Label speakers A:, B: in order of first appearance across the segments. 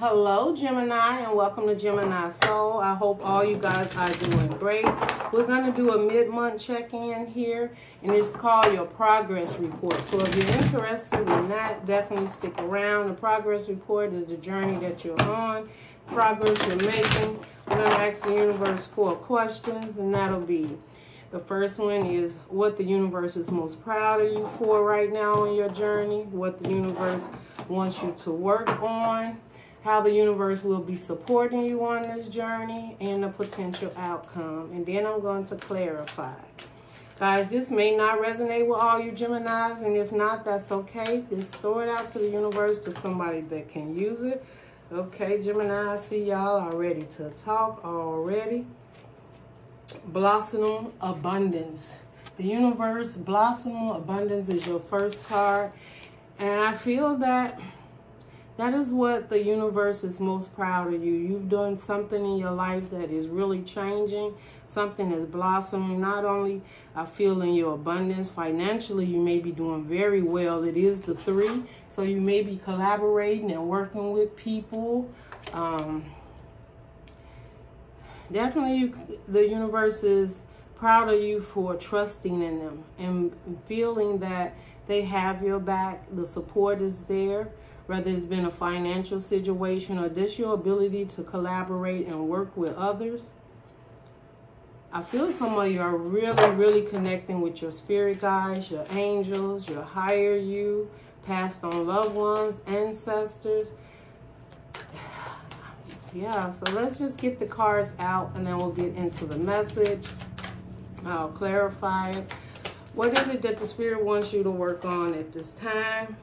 A: Hello Gemini, and welcome to Gemini Soul. I hope all you guys are doing great. We're going to do a mid-month check-in here, and it's called your progress report. So if you're interested in that, definitely stick around. The progress report is the journey that you're on, progress you're making. We're going to ask the universe 4 questions, and that'll be: the first one is what the universe is most proud of you for right now on your journey, what the universe wants you to work on, how the universe will be supporting you on this journey, and the potential outcome. And then I'm going to clarify. Guys, this may not resonate with all you Geminis, and if not, that's okay. Just throw it out to the universe, to somebody that can use it. Okay, Gemini, I see y'all are ready to talk already. Blossom Abundance. The universe, Blossom Abundance is your first card. And I feel that that is what the universe is most proud of you. You've done something in your life that is really changing. Something is blossoming. Not only I feel in your abundance, financially you may be doing very well. It is the 3. So you may be collaborating and working with people. Definitely the universe is proud of you for trusting in them and feeling that they have your back. The support is there. Whether it's been a financial situation or just your ability to collaborate and work with others. I feel some of you are really connecting with your spirit guides, your angels, your higher you, passed on loved ones, ancestors. Yeah, so let's just get the cards out and then we'll get into the message. I'll clarify it. What is it that the spirit wants you to work on at this time?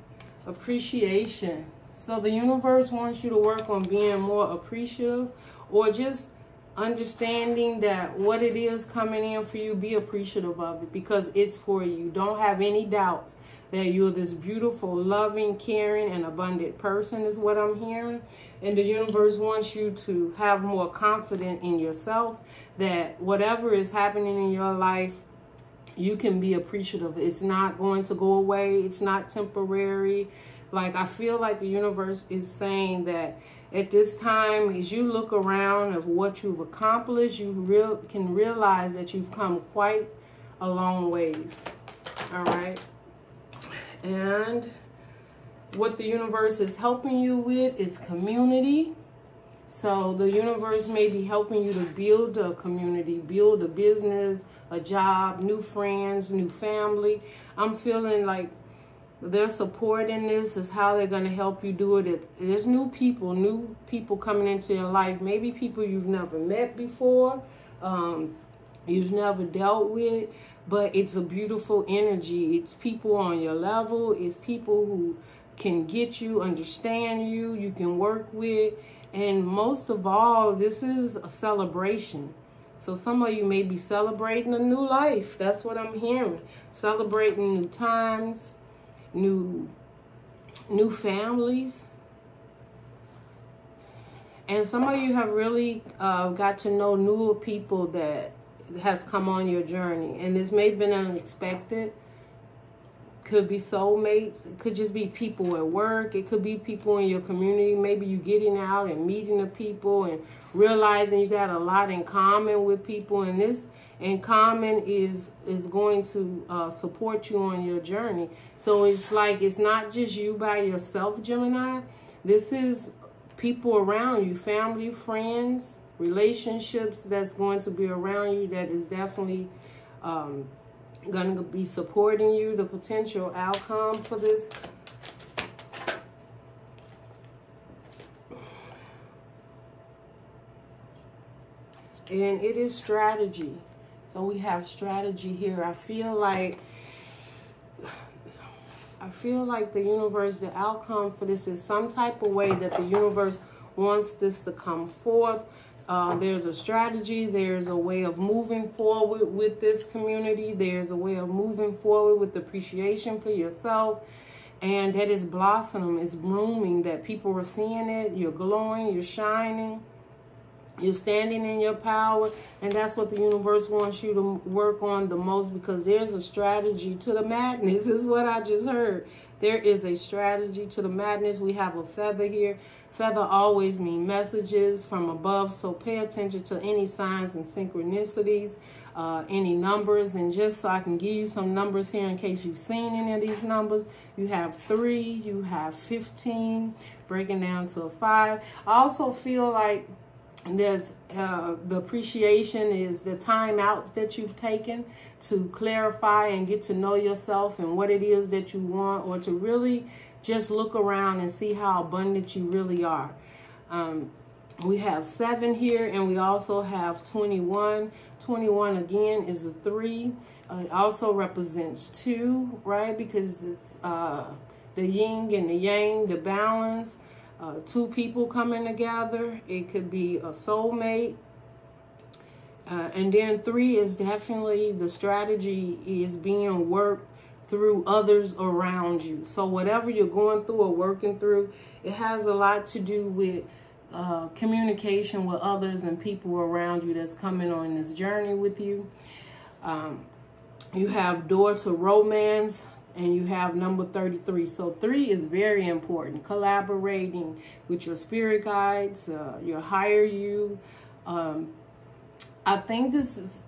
A: Appreciation. So the universe wants you to work on being more appreciative, or just understanding that what it is coming in for you, be appreciative of it because it's for you. Don't have any doubts that you're this beautiful, loving, caring, and abundant person is what I'm hearing. And the universe wants you to have more confidence in yourself, that whatever is happening in your life, you can be appreciative. It's not going to go away. It's not temporary. Like, I feel like the universe is saying that at this time, as you look around of what you've accomplished, you can realize that you've come quite a long ways. All right. And what the universe is helping you with is community. So the universe may be helping you to build a community, build a business, a job, new friends, new family. I'm feeling like their support in this is how they're going to help you do it. There's new people coming into your life. Maybe people you've never met before, you've never dealt with, but it's a beautiful energy. It's people on your level. It's people who can get you, understand you, you can work with. And most of all, this is a celebration. So some of you may be celebrating a new life. That's what I'm hearing. Celebrating new times, new families. And some of you have really got to know newer people that has come on your journey. And this may have been unexpected. Could be soulmates. It could just be people at work. It could be people in your community. Maybe you getting out and meeting the people and realizing you got a lot in common with people. And this in common is going to support you on your journey. So it's like it's not just you by yourself, Gemini. This is people around you, family, friends, relationships that's going to be around you that is definitely going to be supporting you, the potential outcome for this. And it is strategy. So we have strategy here. I feel like the universe, the outcome for this is some type of way that the universe wants this to come forth. There's a strategy. There's a way of moving forward with this community. There's a way of moving forward with appreciation for yourself. And that is blossoming, it's blooming, that people are seeing it. You're glowing, you're shining. You're standing in your power, and that's what the universe wants you to work on the most, because there's a strategy to the madness, is what I just heard. There is a strategy to the madness. We have a feather here. Feather always means messages from above, so pay attention to any signs and synchronicities, any numbers. And just so I can give you some numbers here in case you've seen any of these numbers, you have 3, you have 15, breaking down to a 5. I also feel like there's the appreciation is the time outs that you've taken to clarify and get to know yourself and what it is that you want, or to really just look around and see how abundant you really are. We have 7 here, and we also have 21. 21 again is a 3. It also represents 2, right? Because it's the yin and the yang, the balance. 2 people coming together. It could be a soulmate. And then 3 is definitely the strategy is being worked through others around you. So whatever you're going through or working through, it has a lot to do with communication with others and people around you that's coming on this journey with you. You have door to romance, and you have number 33. So 3 is very important. Collaborating with your spirit guides, your higher you. I think this is,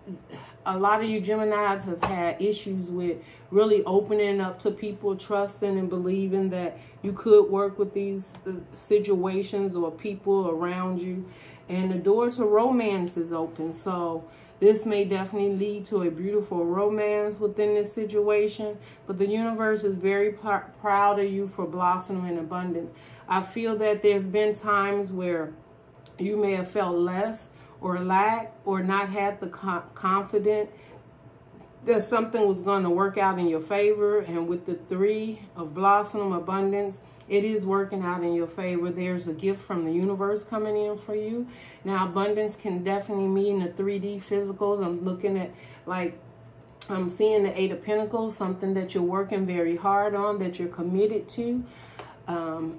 A: a lot of you Geminis have had issues with really opening up to people, trusting and believing that you could work with these situations or people around you. And the door to romance is open. So this may definitely lead to a beautiful romance within this situation. But the universe is very proud of you for blossoming in abundance. I feel that there's been times where you may have felt less or lack or not had the confidence that something was going to work out in your favor. And with the 3 of blossom abundance, it is working out in your favor. There's a gift from the universe coming in for you. Now, abundance can definitely mean the 3D physicals. I'm looking at, like, I'm seeing the 8 of Pentacles, something that you're working very hard on, that you're committed to.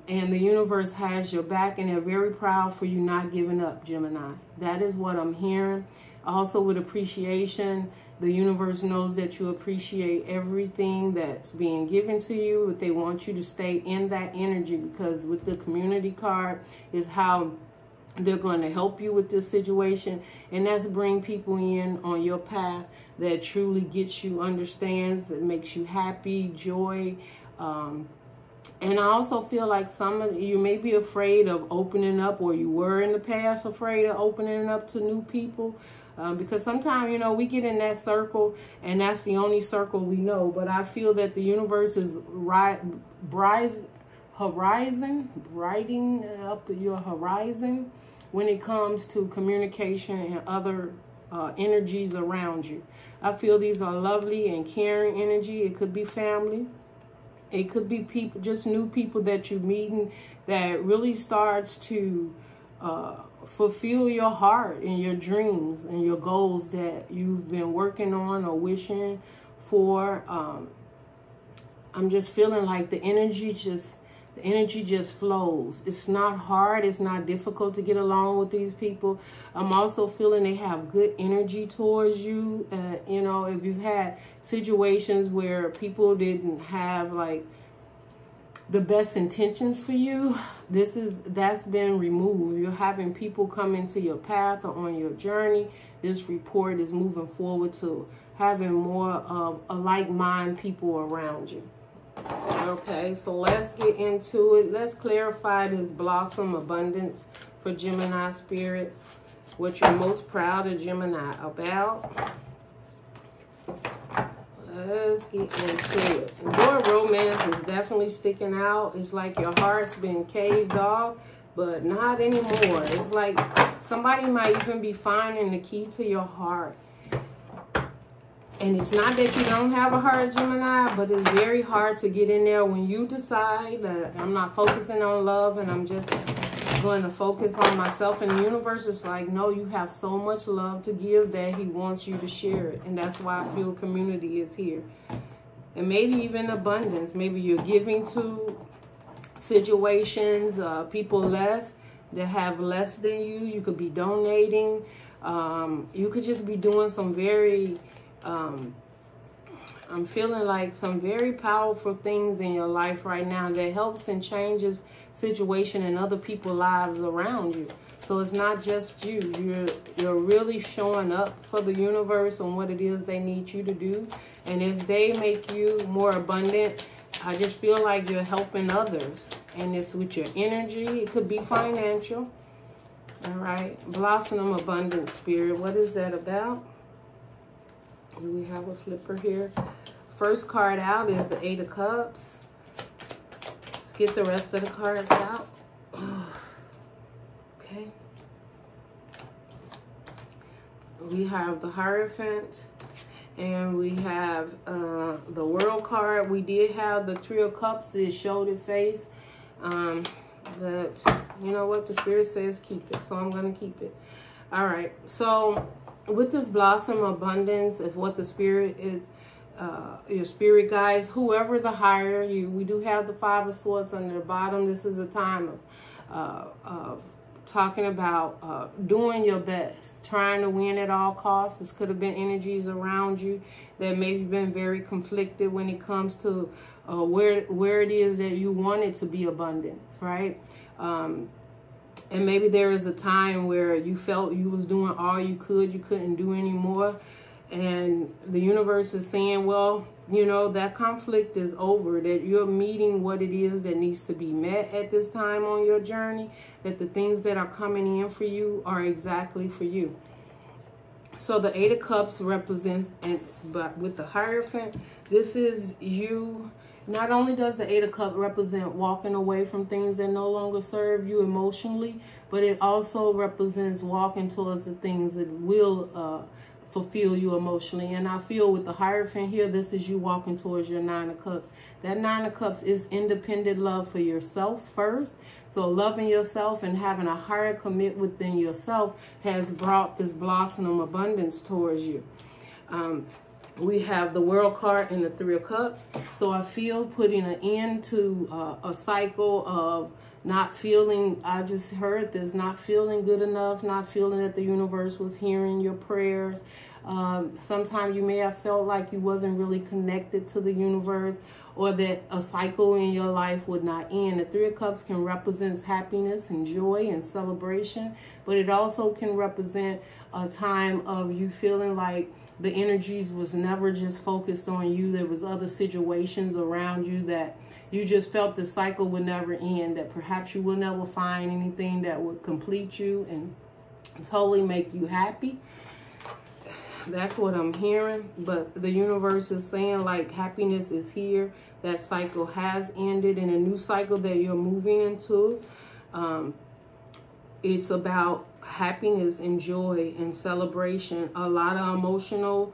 A: And the universe has your back, and they're very proud for you not giving up, Gemini. That is what I'm hearing. Also with appreciation, the universe knows that you appreciate everything that's being given to you, but they want you to stay in that energy, because with the community card is how they're going to help you with this situation, and that's bring people in on your path that truly gets you, understands, that makes you happy, joy. And I also feel like some of you may be afraid of opening up, or you were in the past afraid of opening up to new people. Because sometimes, you know, we get in that circle and that's the only circle we know. But I feel that the universe is brightening up your horizon when it comes to communication and other energies around you. I feel these are lovely and caring energy. It could be family. It could be people, just new people that you're meeting that really starts to fulfill your heart and your dreams and your goals that you've been working on or wishing for. I'm just feeling like the energy just flows. It's not hard. It's not difficult to get along with these people. I'm also feeling they have good energy towards you. You know, if you've had situations where people didn't have like the best intentions for you, that's been removed. You're having people come into your path or on your journey. This report is moving forward to having more of a like-minded people around you. Okay, so let's get into it. Let's clarify this blossom abundance for Gemini spirit. What you're most proud of Gemini about. Let's get into it. Your romance is definitely sticking out. It's like your heart's been caved off, but not anymore. It's like somebody might even be finding the key to your heart. And it's not that you don't have a heart, Gemini, but it's very hard to get in there when you decide that I'm not focusing on love and I'm just going to focus on myself. And the universe is like, no, you have so much love to give that he wants you to share it. And that's why I feel community is here. And maybe even abundance. Maybe you're giving to situations, people less that have less than you. You could be donating. You could just be doing some very I'm feeling like some very powerful things in your life right now that helps and changes situation and other people's lives around you. So it's not just you. You're really showing up for the universe on what it is they need you to do. And as they make you more abundant, I just feel like you're helping others. And it's with your energy. It could be financial. All right. Blossom Abundance Spirit. What is that about? We have a flipper here. First card out is the 8 of Cups. Let's get the rest of the cards out. Okay. We have the Hierophant. And we have the World card. We did have the 3 of Cups. It showed its face. But you know what? The Spirit says keep it. So I'm going to keep it. All right. So with this Blossom Abundance, if what the Spirit is, your spirit guides, whoever the higher you, we do have the 5 of Swords under the bottom. This is a time of talking about doing your best, trying to win at all costs. This could have been energies around you that maybe been very conflicted when it comes to where it is that you want it to be abundant, right? And maybe there is a time where you felt you was doing all you couldn't do anymore. And the universe is saying, well, you know, that conflict is over, that you're meeting what it is that needs to be met at this time on your journey, that the things that are coming in for you are exactly for you. So the 8 of Cups represents, but with the Hierophant, this is you. Not only does the 8 of Cups represent walking away from things that no longer serve you emotionally, but it also represents walking towards the things that will fulfill you emotionally. And I feel with the Hierophant here, this is you walking towards your 9 of Cups. That 9 of Cups is independent love for yourself first. So loving yourself and having a higher commit within yourself has brought this blossom abundance towards you. We have the World card and the 3 of Cups. So I feel putting an end to a cycle of not feeling, I just heard this, not feeling good enough, not feeling that the universe was hearing your prayers. Sometimes you may have felt like you wasn't really connected to the universe, or that a cycle in your life would not end. The 3 of Cups can represent happiness and joy and celebration, but it also can represent a time of you feeling like the energies was never just focused on you. There was other situations around you that you just felt the cycle would never end, that perhaps you will never find anything that would complete you and totally make you happy. That's what I'm hearing. But the universe is saying, like, happiness is here. That cycle has ended, and a new cycle that you're moving into. It's about happiness and joy and celebration. A lot of emotional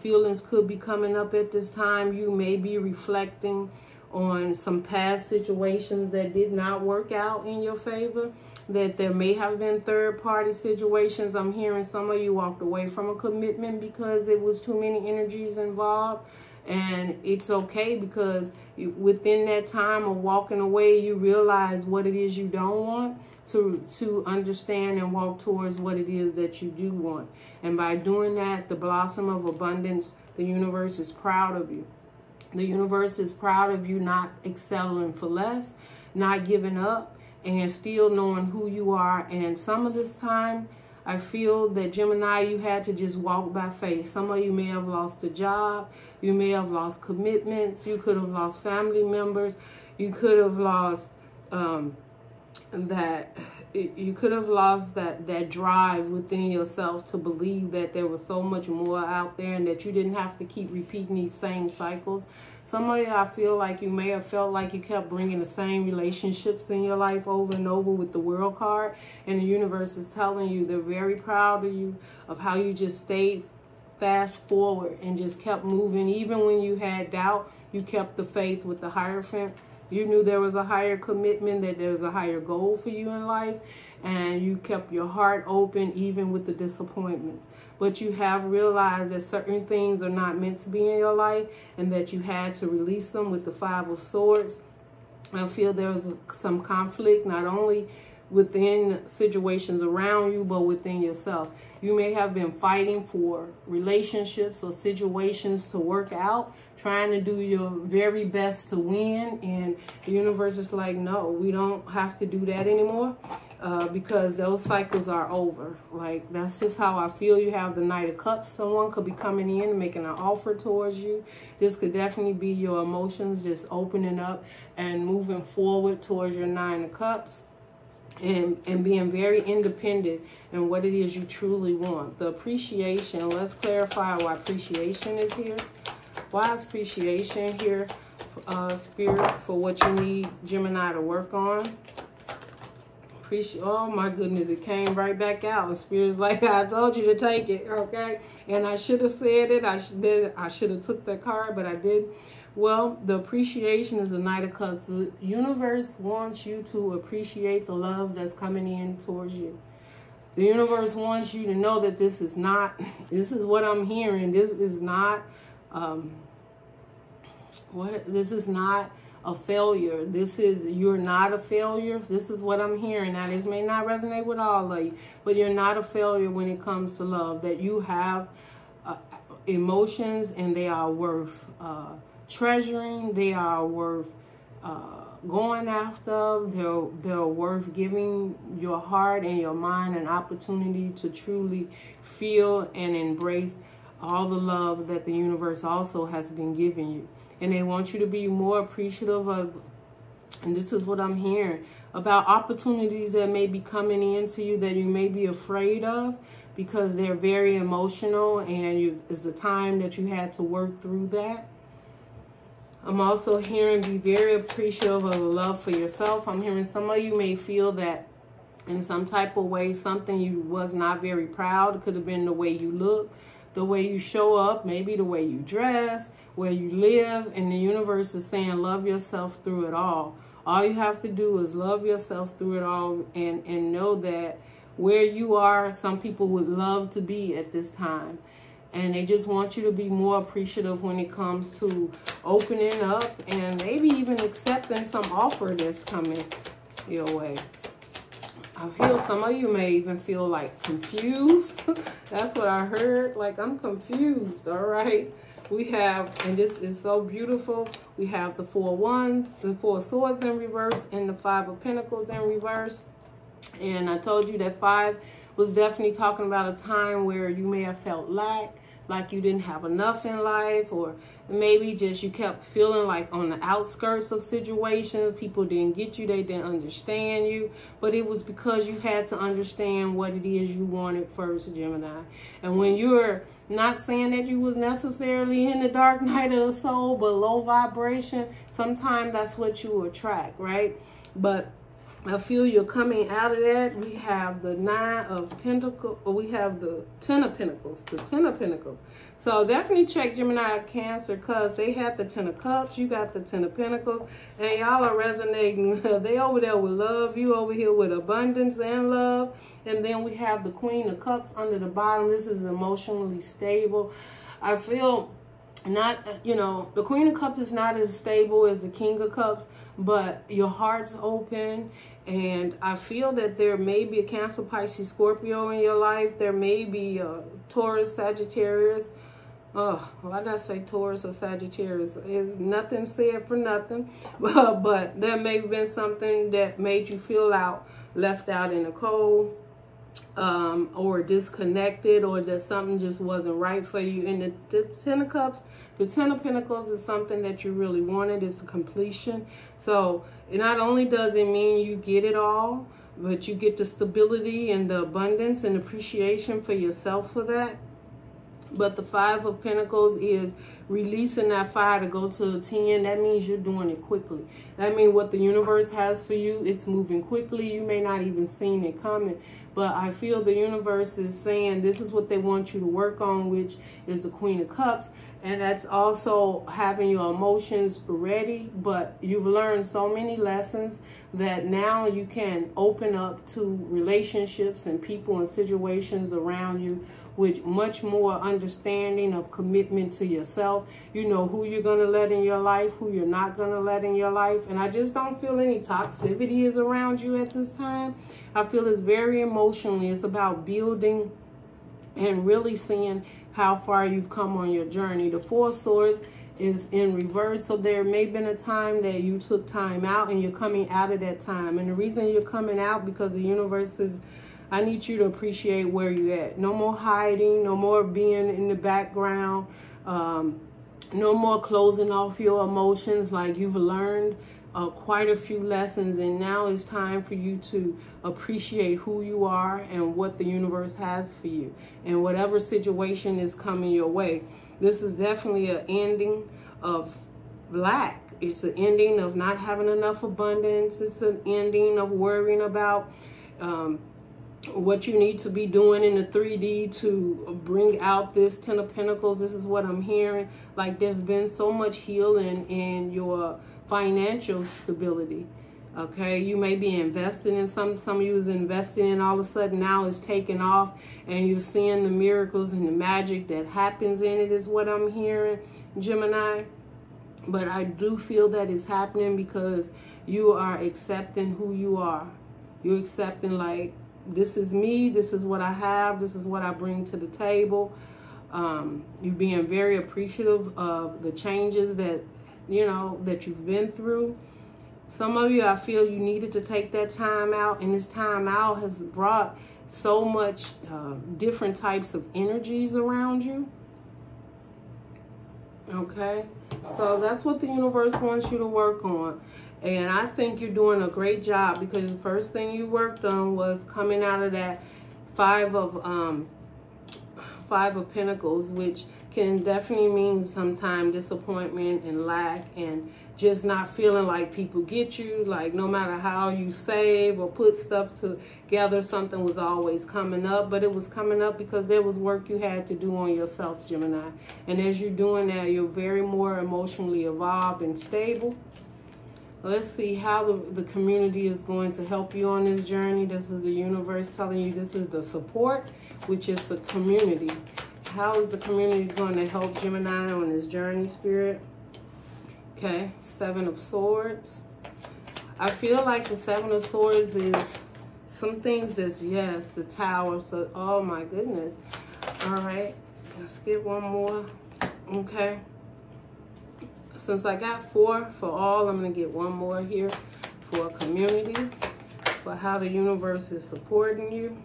A: feelings could be coming up at this time. You may be reflecting on some past situations that did not work out in your favor, that there may have been third-party situations. I'm hearing some of you walked away from a commitment because it was too many energies involved. And it's okay, because within that time of walking away, you realize what it is you don't want, to understand and walk towards what it is that you do want. And by doing that, the blossom of abundance, the universe is proud of you. The universe is proud of you not excelling for less, not giving up, and still knowing who you are. And some of this time, I feel that, Gemini, you had to just walk by faith. Some of you may have lost a job. You may have lost commitments. You could have lost family members. You could have lost that drive within yourself to believe that there was so much more out there and that you didn't have to keep repeating these same cycles. Some of you, I feel like you may have felt like you kept bringing the same relationships in your life over and over with the World card, and the universe is telling you they're very proud of you, of how you just stayed fast forward and just kept moving. Even when you had doubt, you kept the faith with the Hierophant. You knew there was a higher commitment, that there was a higher goal for you in life, and you kept your heart open even with the disappointments. But you have realized that certain things are not meant to be in your life, and that you had to release them with the 5 of Swords. I feel there was some conflict, not only within situations around you, but within yourself. You may have been fighting for relationships or situations to work out, trying to do your very best to win, and the universe is like, no, we don't have to do that anymore, because those cycles are over. Like, that's just how I feel. You have the Knight of Cups. Someone could be coming in and making an offer towards you. This could definitely be your emotions just opening up and moving forward towards your Nine of Cups. And being very independent in what it is you truly want. The appreciation, let's clarify why appreciation is here. Why is appreciation here, Spirit, for what you need Gemini to work on? Oh my goodness, it came right back out. And Spirit's like, I told you to take it, okay? And I should have said it. I should have took that card, but I did. Well, the appreciation is the Knight of Cups. The universe wants you to appreciate the love that's coming in towards you. The universe wants you to know that this is what I'm hearing. This is not, this is not a failure. You're not a failure. This is what I'm hearing. Now, this may not resonate with all of you, but you're not a failure when it comes to love. That you have emotions, and they are worth treasuring. They are worth going after. They're worth giving your heart and your mind an opportunity to truly feel and embrace all the love that the universe also has been giving you. And they want you to be more appreciative of, and this is what I'm hearing, about opportunities that may be coming into you that you may be afraid of, because they're very emotional, and it's a time that you had to work through that. I'm also hearing be very appreciative of the love for yourself. I'm hearing some of you may feel that in some type of way, something you was not very proud. It could have been the way you look, the way you show up, maybe the way you dress, where you live. And the universe is saying, love yourself through it all. All you have to do is love yourself through it all, and know that where you are, some people would love to be at this time. And they just want you to be more appreciative when it comes to opening up and maybe even accepting some offer that's coming your way. I feel some of you may even feel like confused. That's what I heard. Like, I'm confused, all right? We have, and this is so beautiful, we have the Four of Wands, the Four of Swords in reverse, and the Five of Pentacles in reverse. And I told you that 5 was definitely talking about a time where you may have felt lack, like you didn't have enough in life, or maybe just you kept feeling like on the outskirts of situations. People didn't get you, they didn't understand you, but it was because you had to understand what it is you wanted first, Gemini. And when you're not saying that you was necessarily in the dark night of the soul, but low vibration, sometimes that's what you attract, right? But I feel you're coming out of that. We have the 9 of Pentacles, or we have the 10 of Pentacles, the 10 of Pentacles. So definitely check Gemini, Cancer, because they had the 10 of Cups, you got the 10 of Pentacles, and y'all are resonating. They over there with love, you over here with abundance and love. And then we have the Queen of Cups under the bottom. This is emotionally stable. I feel not, you know, the Queen of Cups is not as stable as the King of Cups, but your heart's open. And I feel that there may be a Cancer, Pisces, Scorpio in your life. There may be a Taurus, Sagittarius. Oh, why did I say Taurus or Sagittarius? It's nothing said for nothing. But there may have been something that made you feel left out in the cold, or disconnected, or that something just wasn't right for you. And the 10 of Cups, the 10 of Pentacles is something that you really wanted. It's a completion. So not only does it mean you get it all, but you get the stability and the abundance and appreciation for yourself for that. But the 5 of Pentacles is releasing that fire to go to a 10. That means you're doing it quickly. That means what the universe has for you, it's moving quickly. You may not even seen it coming. But I feel the universe is saying this is what they want you to work on, which is the Queen of Cups. And that's also having your emotions ready. But you've learned so many lessons that now you can open up to relationships and people and situations around you with much more understanding of commitment to yourself. yourself. You know who you're going to let in your life, who you're not going to let in your life. And I just don't feel any toxicity is around you at this time. I feel it's very emotionally. It's about building and really seeing how far you've come on your journey. The Four of Swords is in reverse, so there may have been a time that you took time out and you're coming out of that time. And the reason you're coming out because the universe is, I need you to appreciate where you're at. No more hiding, no more being in the background, no more closing off your emotions. Like, you've learned quite a few lessons, and now it's time for you to appreciate who you are and what the universe has for you and whatever situation is coming your way. This is definitely an ending of lack. It's an ending of not having enough abundance. It's an ending of worrying about what you need to be doing in the 3D to bring out this 10 of Pentacles. This is what I'm hearing. Like, there's been so much healing in your financial stability. Okay, you may be investing in some of you is investing in, all of a sudden now it's taking off and you're seeing the miracles and the magic that happens in it, is what I'm hearing, Gemini. But I do feel that it's happening because you are accepting who you are. You're accepting, like, this is me, this is what I have, this is what I bring to the table. You're being very appreciative of the changes that, you know, that you've been through. Some of you, I feel you needed to take that time out, and this time out has brought so much different types of energies around you. Okay, so that's what the universe wants you to work on. And I think you're doing a great job, because the first thing you worked on was coming out of that Five of Pentacles, which can definitely mean sometimes disappointment and lack and just not feeling like people get you. Like, no matter how you save or put stuff together, something was always coming up. But it was coming up because there was work you had to do on yourself, Gemini. And as you're doing that, you're very more emotionally evolved and stable. Let's see how the community is going to help you on this journey. This is the universe telling you this is the support, which is the community. How is the community going to help Gemini on this journey, Spirit? Okay, Seven of Swords. I feel like the Seven of Swords is some things that's, yes, the Tower. So, oh my goodness. All right, let's get one more. Okay. Since I got 4 for all, I'm going to get one more here for community, for how the universe is supporting you.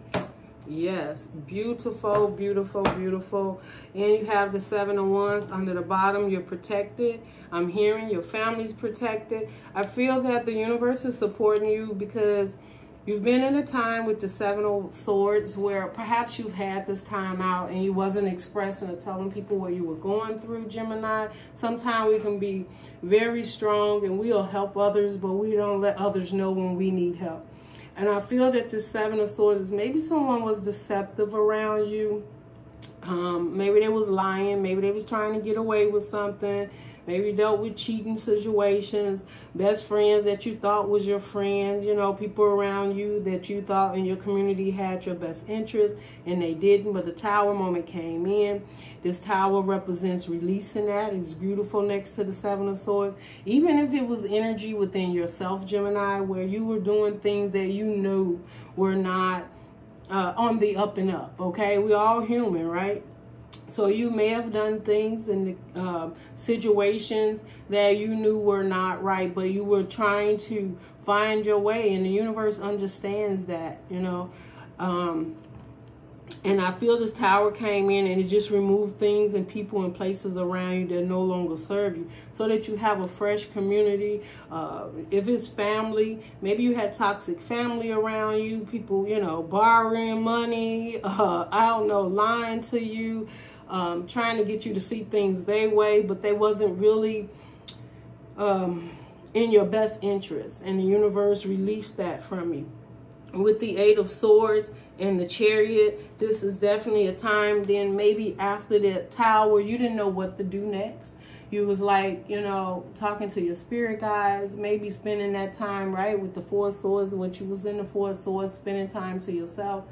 A: Yes, beautiful, beautiful, beautiful. And you have the 7 of Wands under the bottom. You're protected. I'm hearing your family's protected. I feel that the universe is supporting you because you've been in a time with the 7 of Swords where perhaps you've had this time out and you wasn't expressing or telling people what you were going through, Gemini. Sometimes we can be very strong and we'll help others, but we don't let others know when we need help. And I feel that this 7 of Swords is maybe someone was deceptive around you. Maybe they was lying. Maybe they was trying to get away with something. Maybe you dealt with cheating situations. Best friends that you thought was your friends. You know, people around you that you thought in your community had your best interest, and they didn't. But the Tower moment came in. This Tower represents releasing that. It's beautiful next to the 7 of Swords. Even if it was energy within yourself, Gemini, where you were doing things that you knew were not on the up and up, okay? We're all human, right? So you may have done things in the situations that you knew were not right, but you were trying to find your way, and the universe understands that, you know. And I feel this Tower came in and it just removed things and people and places around you that no longer serve you, so that you have a fresh community. If it's family, maybe you had toxic family around you, people, you know, borrowing money, I don't know, lying to you, trying to get you to see things their way, but they wasn't really in your best interest, and the universe released that from you. With the 8 of Swords and the Chariot, this is definitely a time then maybe after that Tower, you didn't know what to do next. You was like, you know, talking to your spirit guides, maybe spending that time, right, with the 4 of Swords, what you was in the 4 of Swords, spending time to yourself.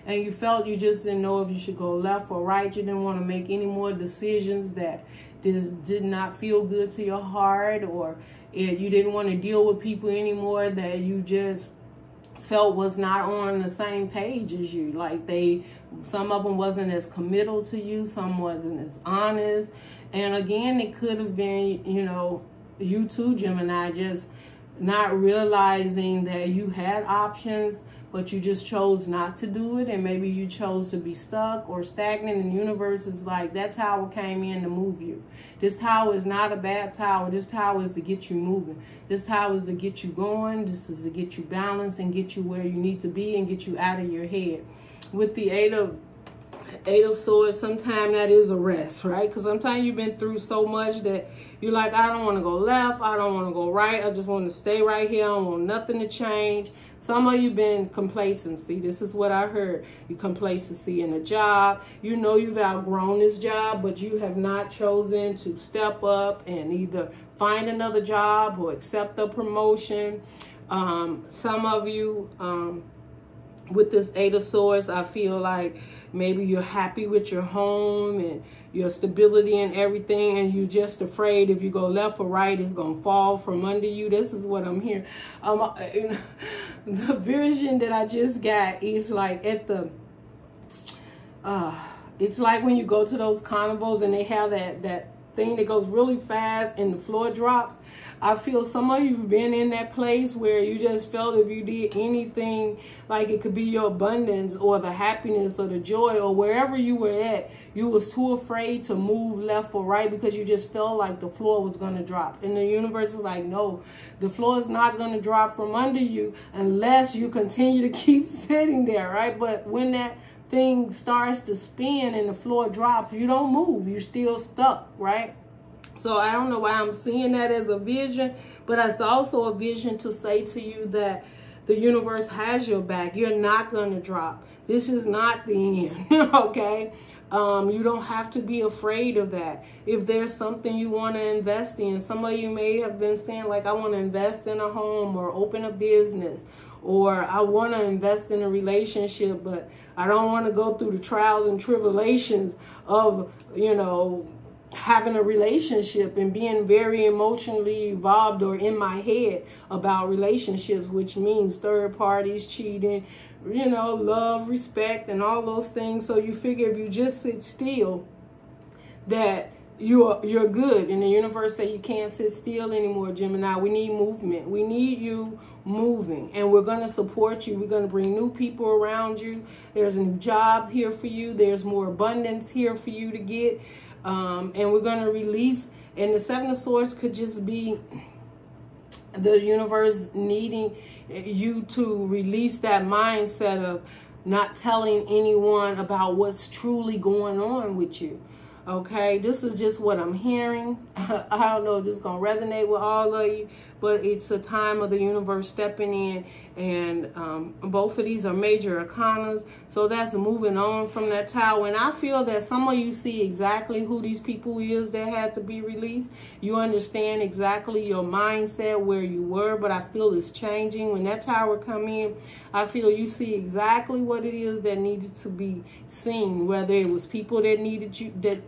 A: And you felt you just didn't know if you should go left or right. You didn't want to make any more decisions that this did not feel good to your heart, or you didn't want to deal with people anymore that you just felt was not on the same page as you. Like some of them wasn't as committal to you, some wasn't as honest. And again, it could have been, you know, you too, Gemini, just not realizing that you had options, but you just chose not to do it. And maybe you chose to be stuck or stagnant. And the universe is like, that tower came in to move you. This tower is not a bad tower. This tower is to get you moving. This tower is to get you going. This is to get you balanced and get you where you need to be and get you out of your head. With the Eight of Swords, sometimes that is a rest, right? Because sometimes you've been through so much that you're like, I don't want to go left, I don't want to go right, I just want to stay right here, I don't want nothing to change. Some of you been complacency. This is what I heard. You complacency in a job. You know you've outgrown this job, but you have not chosen to step up and either find another job or accept a promotion. Some of you, with this Eight of Swords, I feel like maybe you're happy with your home and your stability and everything, and you're just afraid if you go left or right, it's going to fall from under you. This is what I'm hearing. The vision that I just got is like at the, it's like when you go to those carnivals and they have that thing that goes really fast and the floor drops. I feel some of you've been in that place where you just felt if you did anything, like it could be your abundance or the happiness or the joy or wherever you were at, you was too afraid to move left or right because you just felt like the floor was going to drop. And the universe is like, no, the floor is not going to drop from under you unless you continue to keep sitting there, right? But when that thing starts to spin and the floor drops, you don't move, you're still stuck, right? So I don't know why I'm seeing that as a vision, but it's also a vision to say to you that the universe has your back. You're not going to drop. This is not the end, okay? You don't have to be afraid of that. If there's something you want to invest in, some of you may have been saying, like, I want to invest in a home or open a business, or I want to invest in a relationship, but I don't want to go through the trials and tribulations of, you know, having a relationship and being very emotionally involved or in my head about relationships, which means third parties, cheating, you know, love, respect, and all those things. So you figure if you just sit still, that you're good. And the universe say you can't sit still anymore, Gemini. We need movement. We need you moving, and we're going to support you. We're going to bring new people around you. There's a new job here for you. There's more abundance here for you to get. And we're going to release, and the Seven of Swords could just be the universe needing you to release that mindset of not telling anyone about what's truly going on with you. Okay, this is just what I'm hearing. I don't know if this is going to resonate with all of you, but it's a time of the universe stepping in, and both of these are major arcanas. So that's moving on from that tower. And I feel that some of you see exactly who these people is that had to be released. You understand exactly your mindset, where you were, but I feel it's changing. When that tower come in, I feel you see exactly what it is that needed to be seen, whether it was people that needed you, that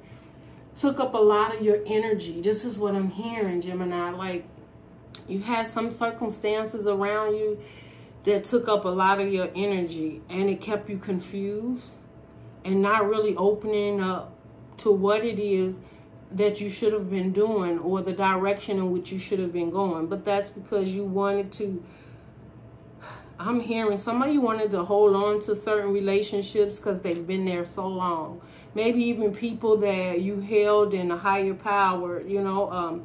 A: took up a lot of your energy. This is what I'm hearing, Gemini. Like, you had some circumstances around you that took up a lot of your energy, and it kept you confused and not really opening up to what it is that you should have been doing or the direction in which you should have been going. But that's because you wanted to, I'm hearing some of you wanted to hold on to certain relationships because they've been there so long. Maybe even people that you held in a higher power, you know,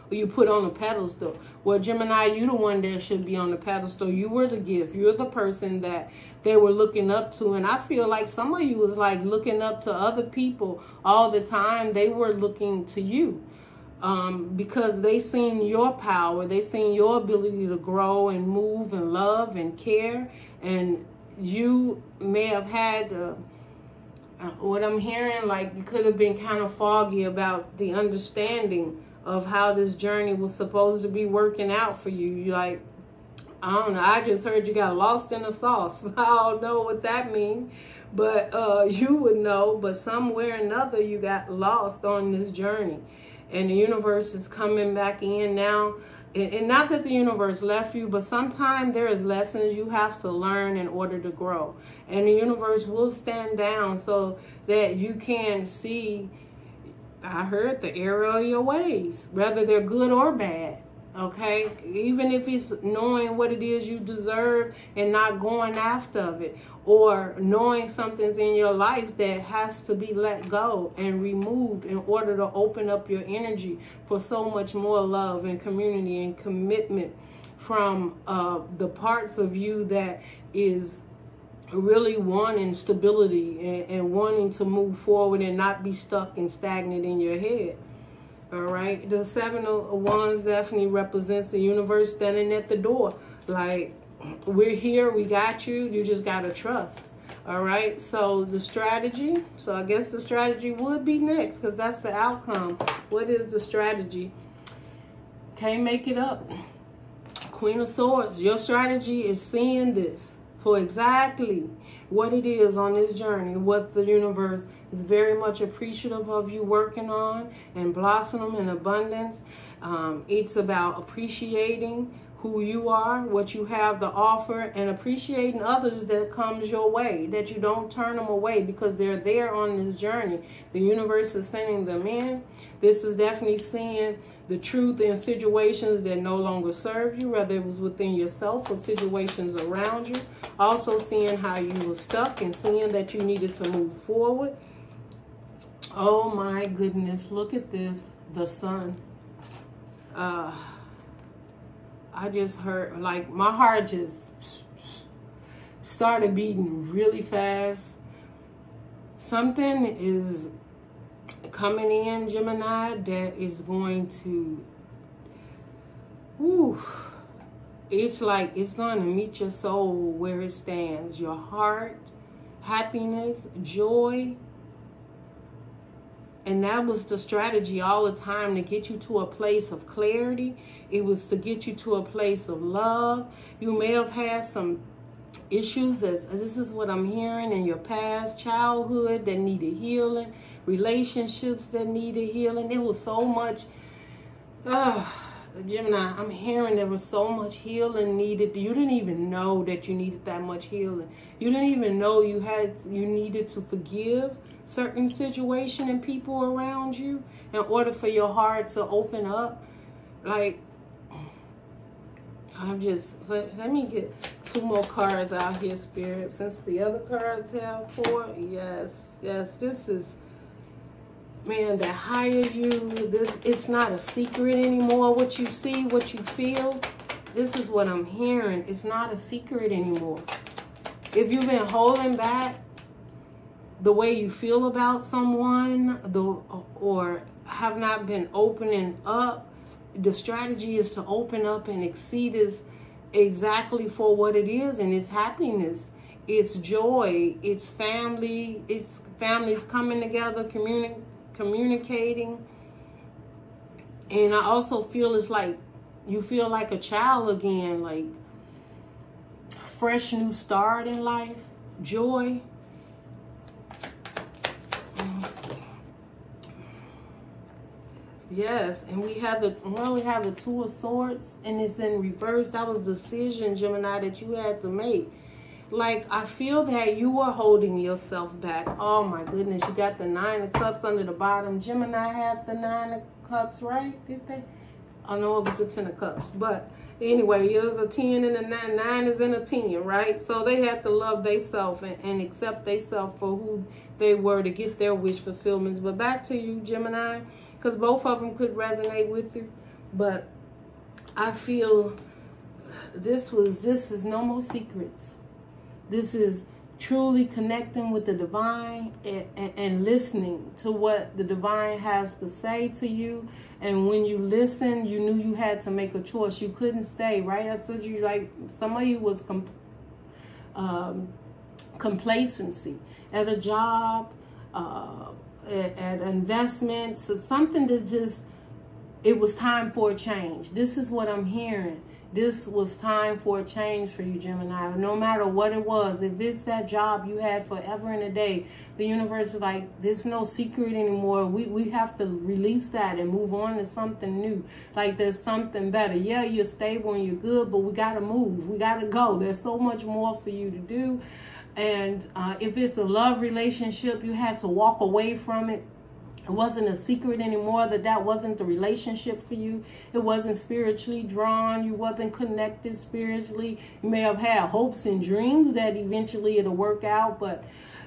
A: you put on a pedestal. Well, Gemini, you're the one that should be on the pedestal. You were the gift. You're the person that they were looking up to. And I feel like some of you was like looking up to other people all the time. They were looking to you because they seen your power. They seen your ability to grow and move and love and care. And you may have had what I'm hearing, like you could have been kind of foggy about the understanding of how this journey was supposed to be working out for you. You like, I don't know. I just heard you got lost in the sauce. I don't know what that means, but you would know. But somewhere or another, you got lost on this journey, and the universe is coming back in now. And not that the universe left you, but sometimes there is lessons you have to learn in order to grow. And the universe will stand down so that you can see, I heard, the error of your ways, whether they're good or bad. Okay, even if it's knowing what it is you deserve and not going after it, or knowing something's in your life that has to be let go and removed in order to open up your energy for so much more love and community and commitment from the parts of you that is really wanting stability and wanting to move forward and not be stuck and stagnant in your head. All right, the Seven of Wands definitely represents the universe standing at the door. Like, we're here, we got you, you just got to trust. All right, so the strategy, so I guess the strategy would be next because that's the outcome. What is the strategy? Can't make it up. Queen of Swords, your strategy is seeing this for exactly what it is on this journey, what the universe is very much appreciative of you working on and blossoming in abundance. It's about appreciating who you are, what you have to offer, and appreciating others that comes your way, that you don't turn them away because they're there on this journey. The universe is sending them in. This is definitely seeing the truth in situations that no longer serve you, whether it was within yourself or situations around you. Also seeing how you were stuck and seeing that you needed to move forward. Oh my goodness, look at this, the sun. I just heard, like, my heart just started beating really fast. Something is coming in, Gemini, that is going to, it's like it's going to meet your soul where it stands. Your heart, happiness, joy. And that was the strategy all the time, to get you to a place of clarity. It was to get you to a place of love. You may have had some issues, as this is what I'm hearing, in your past childhood that needed healing, relationships that needed healing. It was so much, Gemini, I'm hearing there was so much healing needed. You didn't even know that you needed that much healing. You didn't even know you needed to forgive certain situation and people around you in order for your heart to open up. Like, I'm just, let me get 2 more cards out here, Spirit, since the other cards have 4. Yes, this is, man, the higher you, it's not a secret anymore. What you see, what you feel, this is what I'm hearing. It's not a secret anymore. If you've been holding back the way you feel about someone, or have not been opening up, the strategy is to open up and exceed this exactly for what it is, and it's happiness, it's joy, it's family, it's families coming together, communicating. And I also feel it's like you feel like a child again, like fresh new start in life, joy. Yes, and we have the 2 of Swords, and it's in reverse. That was the decision, Gemini, that you had to make. Like, I feel that you are holding yourself back. Oh my goodness, you got the 9 of Cups under the bottom. Gemini have the 9 of Cups, right? Did they? I know it was a 10 of Cups, but anyway, it was a 10 and a 9. 9 is in a 10, right? So they have to love themselves and accept themselves for who they were to get their wish fulfillments. But back to you, Gemini, because both of them could resonate with you. But I feel this is no more secrets. This is truly connecting with the divine and listening to what the divine has to say to you. And when you listen, you knew you had to make a choice. You couldn't stay, right? I told you, like, some of you was complacency at a job, at investments, so something that just, it was time for a change. This is what I'm hearing. This was time for a change for you, Gemini. No matter what it was, if it's that job you had forever and a day, the universe is like, there's no secret anymore. We have to release that and move on to something new. Like there's something better. Yeah, you're stable and you're good, but we got to move. We got to go. There's so much more for you to do. And if it's a love relationship, you had to walk away from it. It wasn't a secret anymore that wasn't the relationship for you. It wasn't spiritually drawn. You wasn't connected spiritually. You may have had hopes and dreams that eventually it'll work out, but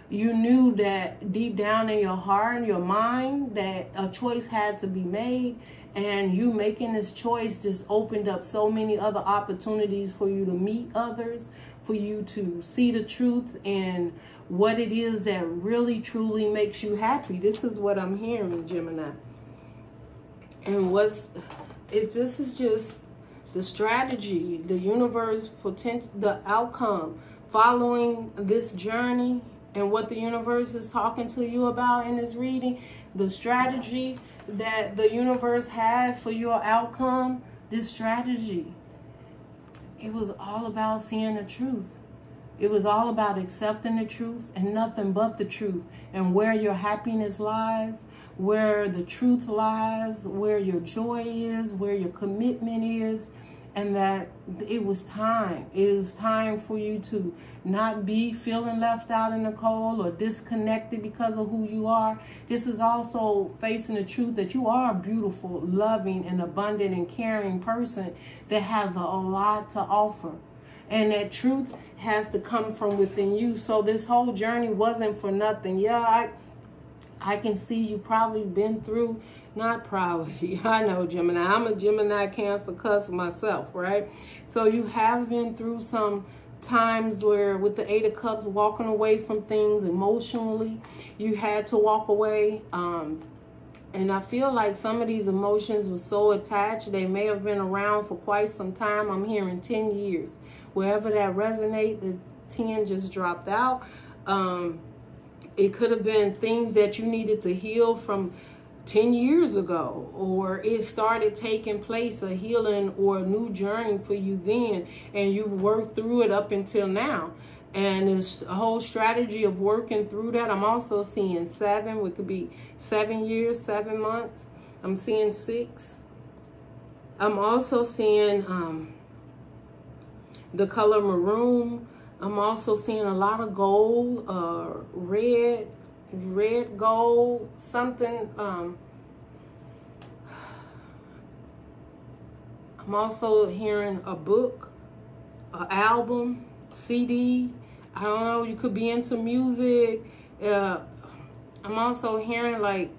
A: you knew that deep down in your heart and your mind that a choice had to be made. And you making this choice just opened up so many other opportunities for you to meet others, for you to see the truth and what it is that really truly makes you happy. This is what I'm hearing, Gemini. And this is just the strategy, the universe, potential, the outcome, following this journey and what the universe is talking to you about in this reading, the strategy that the universe had for your outcome, this strategy, it was all about seeing the truth. It was all about accepting the truth and nothing but the truth. And where your happiness lies, where the truth lies, where your joy is, where your commitment is. And that it was time. It is time for you to not be feeling left out in the cold or disconnected because of who you are. This is also facing the truth that you are a beautiful, loving, and abundant and caring person that has a lot to offer. And that truth has to come from within you. So this whole journey wasn't for nothing. Yeah, I can see you probably been through, not probably, I know Gemini. I'm a Gemini Cancer cusp myself, right? So you have been through some times where with the 8 of Cups, walking away from things emotionally, you had to walk away. And I feel like some of these emotions were so attached, they may have been around for quite some time. I'm hearing 10 years. Wherever that resonates, the 10 just dropped out. It could have been things that you needed to heal from 10 years ago, or it started taking place, a healing or a new journey for you then, and you've worked through it up until now. And it's a whole strategy of working through that. I'm also seeing 7, it could be 7 years, 7 months. I'm seeing 6. I'm also seeing the color maroon. I'm also seeing a lot of gold, red gold, something. I'm also hearing a book, an album, CD. I don't know, you could be into music. I'm also hearing like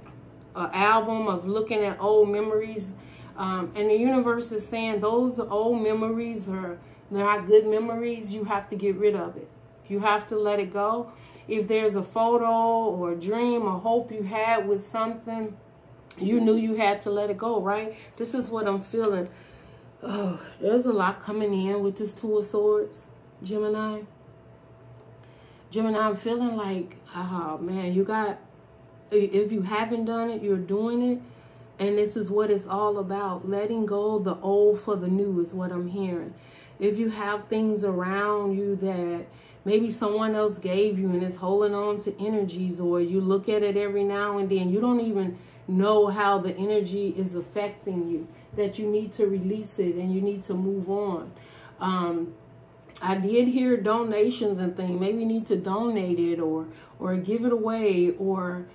A: an album of looking at old memories. And the universe is saying those old memories are not good memories. You have to get rid of it. You have to let it go. If there's a photo or a dream or hope you had with something, you knew you had to let it go, right? This is what I'm feeling. Oh, there's a lot coming in with this 2 of Swords, Gemini. Gemini, I'm feeling like, oh man, you got, if you haven't done it, you're doing it. And this is what it's all about. Letting go the old for the new is what I'm hearing. If you have things around you that maybe someone else gave you and is holding on to energies, or you look at it every now and then, you don't even know how the energy is affecting you, that you need to release it and you need to move on. I did hear donations and things. Maybe you need to donate it or give it away, or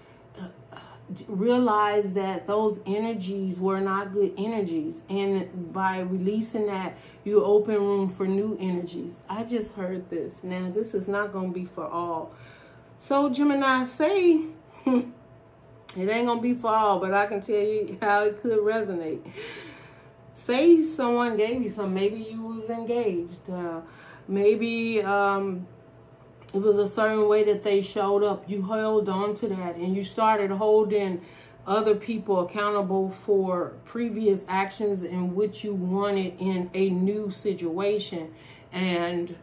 A: realize that those energies were not good energies. And by releasing that, you open room for new energies. I just heard this. Now, this is not going to be for all. So, Gemini, say, it ain't going to be for all, but I can tell you how it could resonate. Say someone gave you something. Maybe you was engaged. Maybe it was a certain way that they showed up. You held on to that, and you started holding other people accountable for previous actions in which you wanted in a new situation. And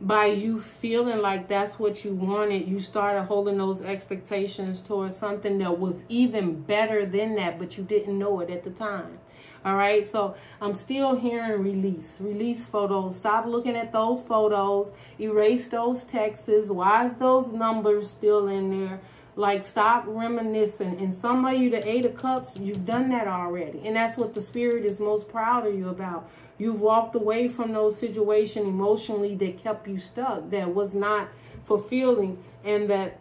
A: by you feeling like that's what you wanted, you started holding those expectations towards something that was even better than that, but you didn't know it at the time. All right, so I'm still hearing release. Release photos. Stop looking at those photos. Erase those texts. Why is those numbers still in there? Like, stop reminiscing. And some of you, the 8 of Cups, you've done that already. And that's what the Spirit is most proud of you about. You've walked away from those situations emotionally that kept you stuck, that was not fulfilling. And that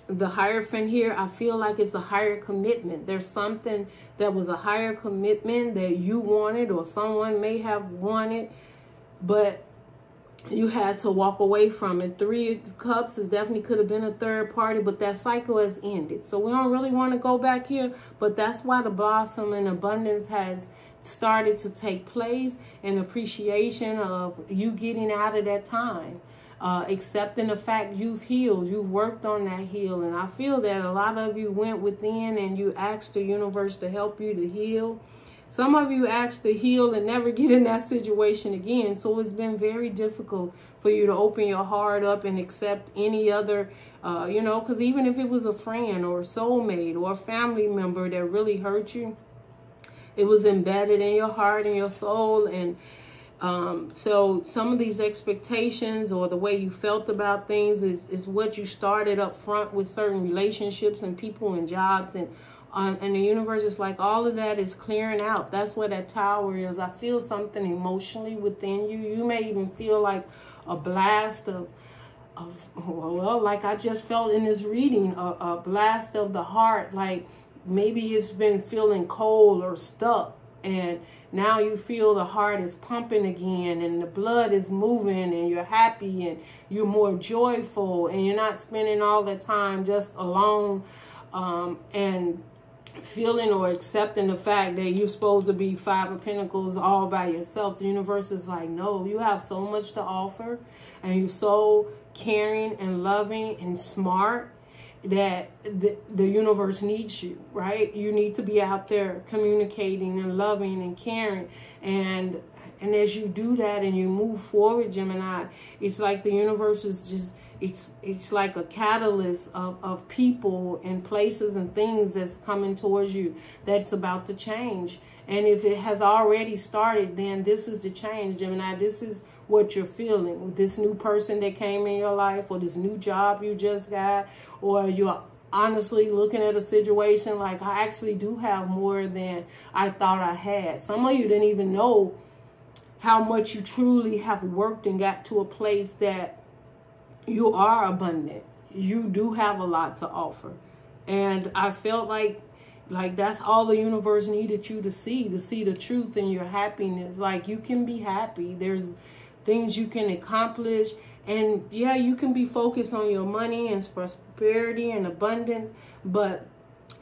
A: the Hierophant here, I feel like it's a higher commitment. There's something that was a higher commitment that you wanted, or someone may have wanted, but you had to walk away from it. 3 of Cups is definitely could have been a third party, but that cycle has ended. So we don't really want to go back here, but that's why the blossom and abundance has started to take place, and appreciation of you getting out of that time. Accepting the fact you've healed, you've worked on that heal. And I feel that a lot of you went within and you asked the universe to help you to heal. Some of you asked to heal and never get in that situation again. So it's been very difficult for you to open your heart up and accept any other, you know, because even if it was a friend or a soulmate or a family member that really hurt you, it was embedded in your heart and your soul. And so some of these expectations or the way you felt about things is what you started up front with certain relationships and people and jobs. And the universe is like, all of that is clearing out. That's what that Tower is. I feel something emotionally within you. You may even feel like a blast of well, like I just felt in this reading, a blast of the heart. Like maybe it's been feeling cold or stuck, and now you feel the heart is pumping again and the blood is moving and you're happy and you're more joyful and you're not spending all the time just alone and feeling or accepting the fact that you're supposed to be 5 of Pentacles all by yourself. The universe is like, no, you have so much to offer and you're so caring and loving and smart that the universe needs you, right? You need to be out there communicating and loving and caring. And as you do that and you move forward, Gemini, it's like the universe is just, it's like a catalyst of people and places and things that's coming towards you that's about to change. And if it has already started, then this is the change, Gemini. This is what you're feeling with this new person that came in your life, or this new job you just got, or you're honestly looking at a situation like, I actually do have more than I thought I had. Some of you didn't even know how much you truly have worked and got to a place that you are abundant. You do have a lot to offer. And I felt like that's all the universe needed you to see the truth in your happiness. Like, you can be happy. There's things you can accomplish. And yeah, you can be focused on your money and prosperity and abundance, but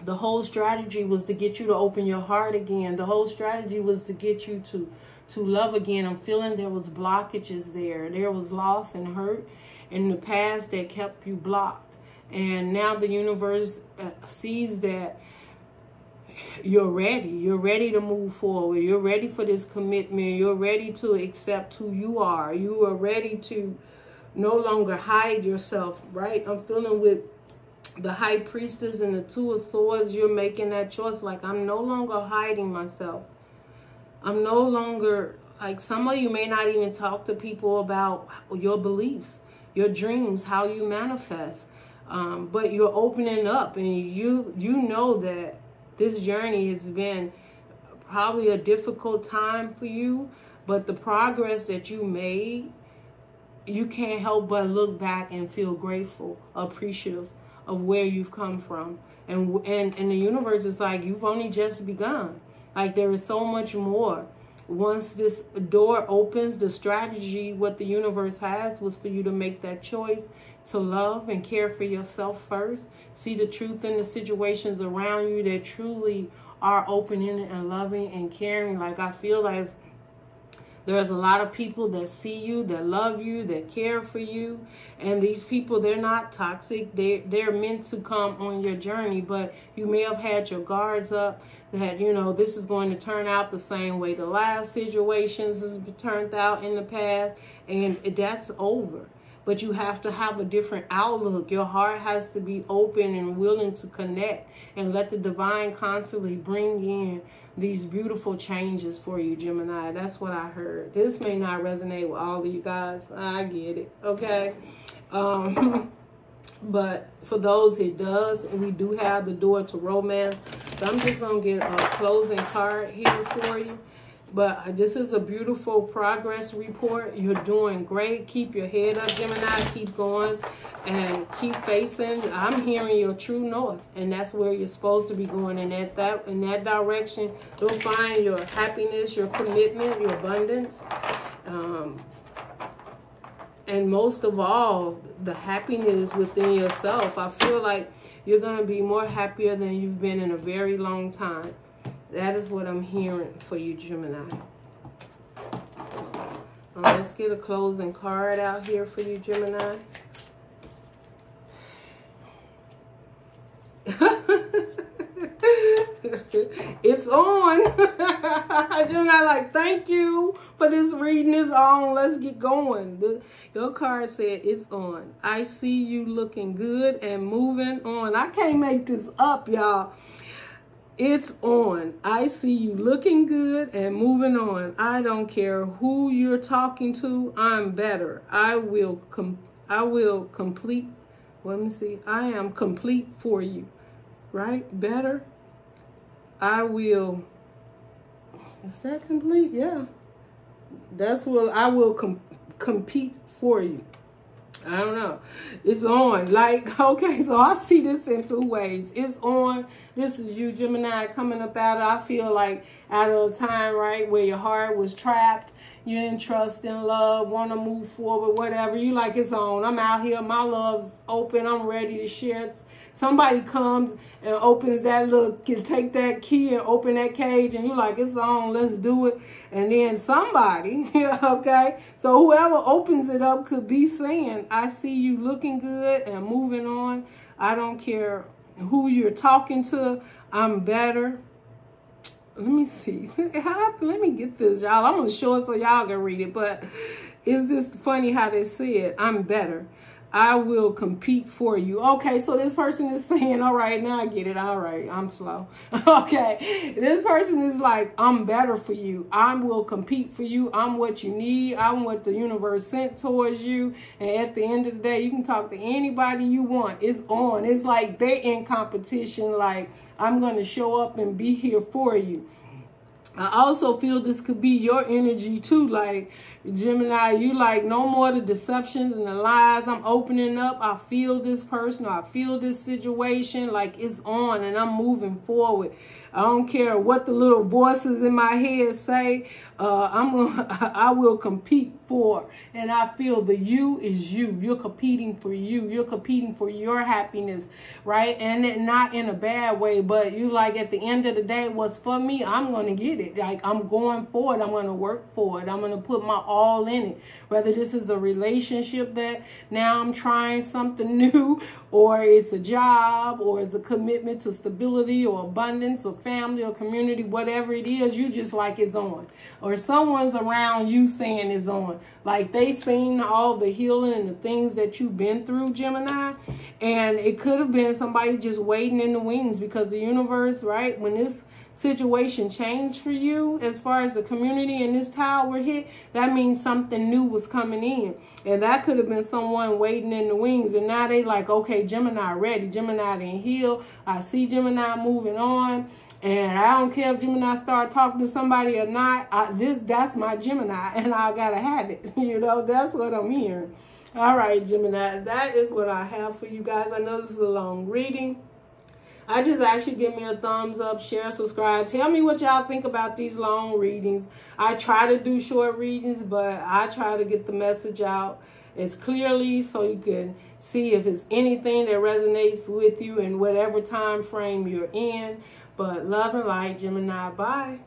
A: the whole strategy was to get you to open your heart again. The whole strategy was to get you to love again. I'm feeling there was blockages there. There was loss and hurt in the past that kept you blocked. And now the universe sees that you're ready. You're ready to move forward. You're ready for this commitment. You're ready to accept who you are. You are ready to no longer hide yourself, right? I'm feeling with the High Priestess and the 2 of Swords, you're making that choice. Like, I'm no longer hiding myself. I'm no longer, like, some of you may not even talk to people about your beliefs, your dreams, how you manifest. But you're opening up, and you know that this journey has been probably a difficult time for you, but the progress that you made, you can't help but look back and feel grateful, appreciative of where you've come from. And the universe is like, you've only just begun. Like, there is so much more. Once this door opens, the strategy, what the universe has, was for you to make that choice to love and care for yourself first. See the truth in the situations around you that truly are opening and loving and caring. Like, I feel like there's a lot of people that see you, that love you, that care for you. And these people, they're not toxic. They're meant to come on your journey. But you may have had your guards up that, you know, this is going to turn out the same way the last situations has turned out in the past. And that's over. but you have to have a different outlook. Your heart has to be open and willing to connect and let the divine constantly bring in these beautiful changes for you, Gemini. That's what I heard. This may not resonate with all of you guys. I get it, okay? But for those it does, and we do have the door to romance. So I'm just going to get a closing card here for you. But this is a beautiful progress report. You're doing great. Keep your head up, Gemini. Keep going and keep facing. I'm hearing your true north, and that's where you're supposed to be going. And in that direction, you'll find your happiness, your commitment, your abundance. And most of all, the happiness within yourself. I feel like you're going to be more happier than you've been in a very long time. That is what I'm hearing for you, Gemini. Let's get a closing card out here for you, Gemini. It's on. Gemini, like, thank you for this reading. Is on. Let's get going. Your card said it's on. I see you looking good and moving on. I can't make this up, y'all. It's on. I see you looking good and moving on. I don't care who you're talking to. I'm better. I will complete. Let me see. I am complete for you. Right? Better. I will. Is that complete? Yeah. That's what I will compete for you. I don't know. It's on. Like, okay, so I see this in two ways. It's on. This is you, Gemini, coming up out of, I feel like, out of a time, right, where your heart was trapped. You didn't trust in love, want to move forward, whatever. You like, it's on. I'm out here. My love's open. I'm ready to share it. Somebody comes and opens that little, can take that key and open that cage, and you're like, it's on, let's do it. And then somebody, okay, so whoever opens it up could be saying, I see you looking good and moving on. I don't care who you're talking to. I'm better. Let me see. Let me get this, y'all. I'm going to show it so y'all can read it. But it's just funny how they said, I'm better. I will compete for you. Okay, so this person is saying, all right, now I get it. All right, I'm slow. Okay, this person is like, I'm better for you. I will compete for you. I'm what you need. I'm what the universe sent towards you. And at the end of the day, you can talk to anybody you want. It's on. It's like they're in competition. Like, I'm going to show up and be here for you. I also feel this could be your energy too. Like, Gemini, you like, no more the deceptions and the lies. I'm opening up. I feel this person, or I feel this situation. Like, it's on and I'm moving forward. I don't care what the little voices in my head say. I will compete for, and I feel the you is you. You're competing for you. You're competing for your happiness, right? And not in a bad way, but you like, at the end of the day, what's for me, I'm going to get it. Like, I'm going for it. I'm going to work for it. I'm going to put my all in it. Whether this is a relationship that now I'm trying something new, or it's a job, or it's a commitment to stability or abundance or family or community, whatever it is, you just like, it's on. Or someone's around you saying it's on. Like, they seen all the healing and the things that you've been through, Gemini. And it could have been somebody just waiting in the wings, because the universe, right, when this situation changed for you, as far as the community and this tower hit, that means something new was coming in. And that could have been someone waiting in the wings. And now they like, okay, Gemini ready. Gemini didn't heal. I see Gemini moving on. And I don't care if Gemini start talking to somebody or not. That's my Gemini, and I gotta have it. You know, that's what I'm hearing. All right, Gemini, that is what I have for you guys. I know this is a long reading. I just actually give me a thumbs up, share, subscribe. Tell me what y'all think about these long readings. I try to do short readings, but I try to get the message out as clearly so you can see if it's anything that resonates with you in whatever time frame you're in. But love and light, Gemini. Bye.